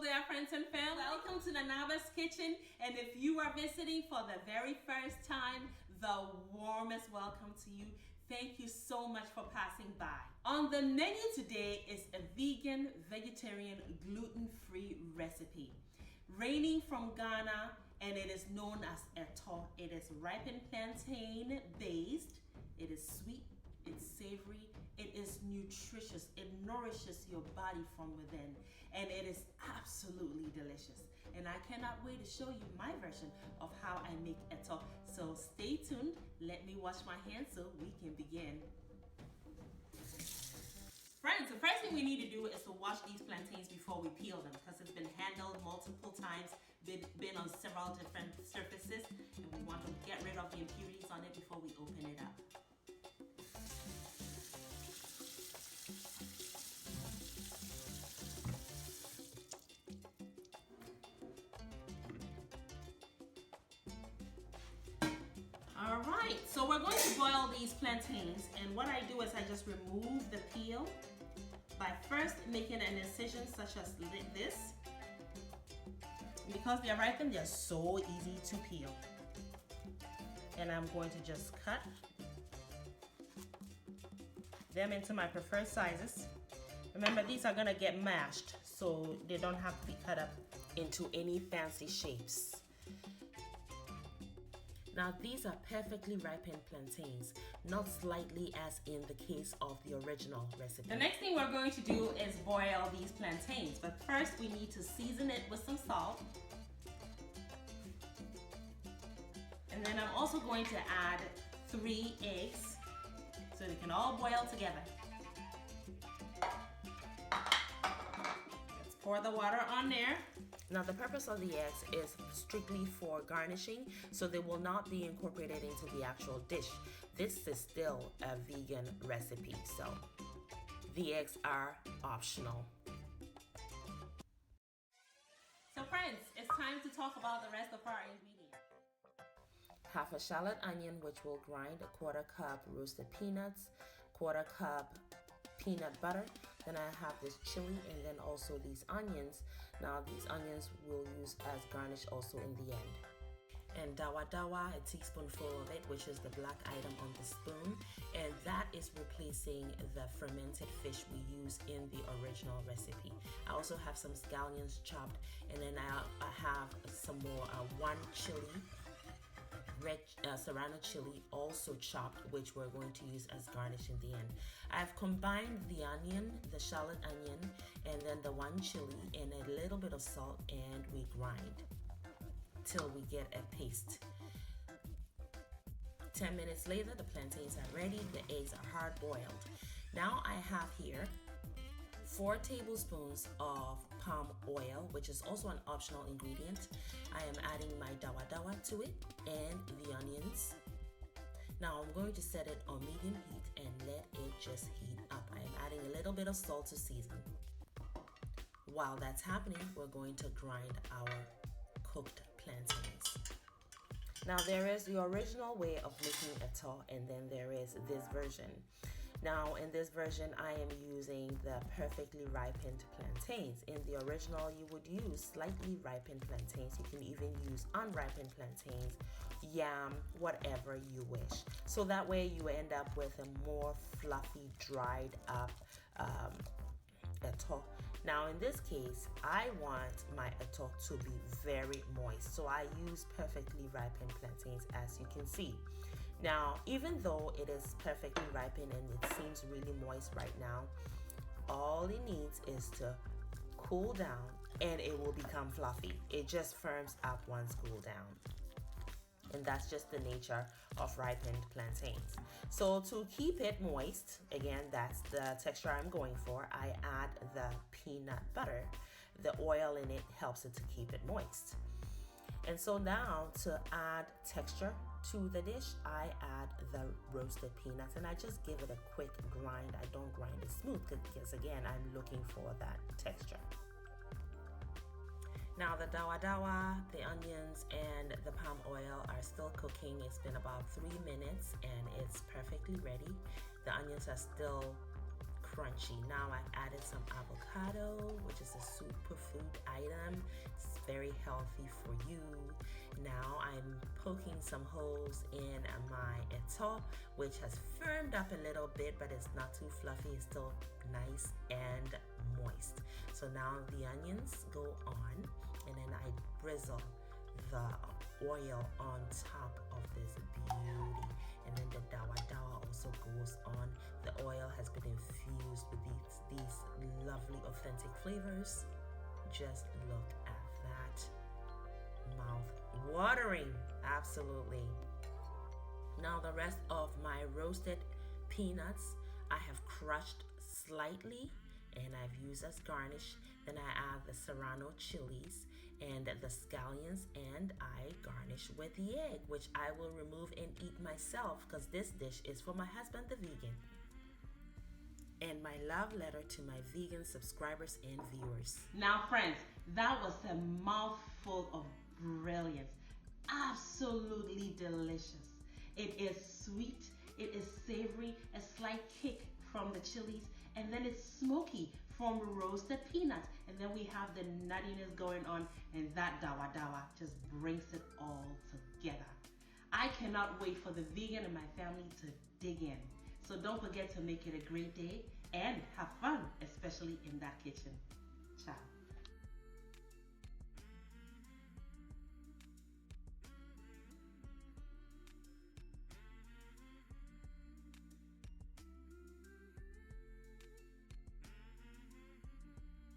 Hello there, friends and family. Welcome to Nanaaba's Kitchen. And if you are visiting for the very first time, the warmest welcome to you. Thank you so much for passing by. On the menu today is a vegan, vegetarian, gluten-free recipe. Raining from Ghana, and it is known as ETO. It is ripened plantain based. It is sweet. It's savory, it is nutritious, it nourishes your body from within, and it is absolutely delicious. And I cannot wait to show you my version of how I make ETO. So stay tuned, let me wash my hands so we can begin. Friends, the first thing we need to do is to wash these plantains before we peel them, because it's been handled multiple times, been on several different surfaces, and we want to get rid of the impurities on it before we open it up. All right, so we're going to boil these plantains, and what I do is I just remove the peel by first making an incision such as this. Because they're ripened, they're so easy to peel. And I'm going to just cut them into my preferred sizes. Remember, these are gonna get mashed, so they don't have to be cut up into any fancy shapes. Now these are perfectly ripened plantains, not slightly as in the case of the original recipe. The next thing we're going to do is boil these plantains, but first we need to season it with some salt. And then I'm also going to add 3 eggs so they can all boil together. Let's pour the water on there. Now the purpose of the eggs is strictly for garnishing, so they will not be incorporated into the actual dish. This is still a vegan recipe, so the eggs are optional. So friends, it's time to talk about the rest of our ingredients. Half a shallot onion, which will grind, a 1/4 cup roasted peanuts, 1/4 cup peanut butter. Then I have this chili, and then also these onions. Now these onions we'll use as garnish also in the end. And dawadawa, a teaspoonful of it, which is the black item on the spoon, and that is replacing the fermented fish we use in the original recipe. I also have some scallions chopped, and then I have some more 1 chili, red Serrano chili, also chopped, which we're going to use as garnish in the end. I've combined the onion, the shallot onion, and then the 1 chili and a little bit of salt, and we grind till we get a paste. 10 minutes later, the plantains are ready, the eggs are hard boiled. Now I have here 4 tablespoons of palm oil, which is also an optional ingredient. I am adding my dawadawa to it and the onions. Now I'm going to set it on medium heat and let it just heat up. I am adding a little bit of salt to season. While that's happening, we're going to grind our cooked plantains. Now there is the original way of making ETO, and then there is this version. Now in this version, I am using the perfectly ripened plantains. In the original, you would use slightly ripened plantains. You can even use unripened plantains, yam, whatever you wish. So that way you end up with a more fluffy, dried up ETO. Now in this case, I want my ETO to be very moist, so I use perfectly ripened plantains, as you can see. Now, even though it is perfectly ripened and it seems really moist right now, all it needs is to cool down and it will become fluffy. It just firms up once cooled down. And that's just the nature of ripened plantains. So to keep it moist, again, that's the texture I'm going for, I add the peanut butter. The oil in it helps it to keep it moist. And so now to add texture to the dish, I add the roasted peanuts, and I just give it a quick grind. I don't grind it smooth because again, I'm looking for that texture. Now the dawadawa, the onions, and the palm oil are still cooking. It's been about 3 minutes and it's perfectly ready. The onions are still crunchy. Now I've added some avocado, which is a superfood item. It's very healthy for you. Now I'm poking some holes in my ETO, which has firmed up a little bit, but it's not too fluffy. It's still nice and moist. So now the onions go on, and then I drizzle the oil on top of this beauty. And then the dawadawa also goes on. The oil has been infused with these lovely authentic flavors. Just look at that. Mouth watering, absolutely. Now the rest of my roasted peanuts I have crushed slightly and I've used as garnish. Then I add the Serrano chilies and the scallions, and I garnish with the egg, which I will remove and eat myself because this dish is for my husband, the vegan. And my love letter to my vegan subscribers and viewers. Now friends, that was a mouthful of brilliance. Absolutely delicious. It is sweet, it is savory, a slight kick from the chilies, and then it's smoky from roasted peanuts, and then we have the nuttiness going on, and that dawadawa just brings it all together. I cannot wait for the vegan and my family to dig in. So don't forget to make it a great day and have fun, especially in that kitchen.